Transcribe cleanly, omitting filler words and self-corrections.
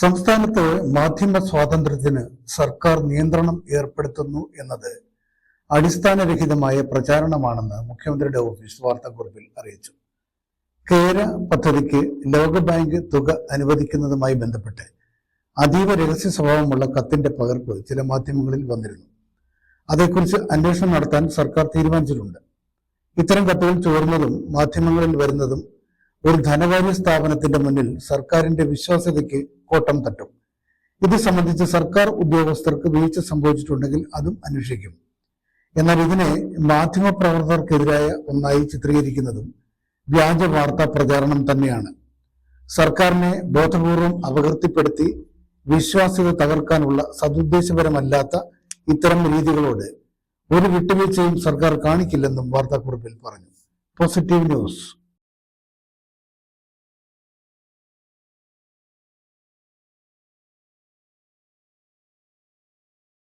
സംസ്ഥാനത്ത് മാധ്യമ സ്വാതന്ത്ര്യത്തിന് സർക്കാർ നിയന്ത്രണം ഏർപ്പെടുത്തുന്നു എന്നത് അടിസ്ഥാനരഹിതമായ പ്രചാരണമാണെന്ന് മുഖ്യമന്ത്രിയുടെ ഓഫീസ് വാർത്താക്കുറിപ്പിൽ അറിയിച്ചു. കേര പദ്ധതിക്ക് ലോകബാങ്ക് തുക അനുവദിക്കുന്നതുമായി ബന്ധപ്പെട്ട് അതീവ രഹസ്യ സ്വഭാവമുള്ള കത്തിന്റെ പകർപ്പ് ചില മാധ്യമങ്ങളിൽ വന്നിരുന്നു. അതേക്കുറിച്ച് അന്വേഷണം നടത്താൻ സർക്കാർ തീരുമാനിച്ചിട്ടുണ്ട്. ഇത്തരം കത്തുകൾ ചോർന്നതും മാധ്യമങ്ങളിൽ വരുന്നതും ഒരു ധനകാര്യ സ്ഥാപനത്തിന്റെ മുന്നിൽ സർക്കാരിന്റെ വിശ്വാസ്യതയ്ക്ക് കോട്ടം തട്ടും. ഇത് സംബന്ധിച്ച് സർക്കാർ ഉദ്യോഗസ്ഥർക്ക് വീഴ്ച സംഭവിച്ചിട്ടുണ്ടെങ്കിൽ അതും അന്വേഷിക്കും. എന്നാൽ ഇതിനെ മാധ്യമപ്രവർത്തകർക്കെതിരായ ഒന്നായി ചിത്രീകരിക്കുന്നതും വ്യാജ വാർത്താ പ്രചാരണം തന്നെയാണ്. സർക്കാരിനെ ബോധപൂർവം അപകീർത്തിപ്പെടുത്തി വിശ്വാസ്യത തകർക്കാനുള്ള സതുദ്ദേശപരമല്ലാത്ത ഇത്തരം രീതികളോട് ഒരു വിട്ടുവീഴ്ചയും സർക്കാർ കാണിക്കില്ലെന്നും വാർത്താക്കുറിപ്പിൽ പറഞ്ഞു. Positive news.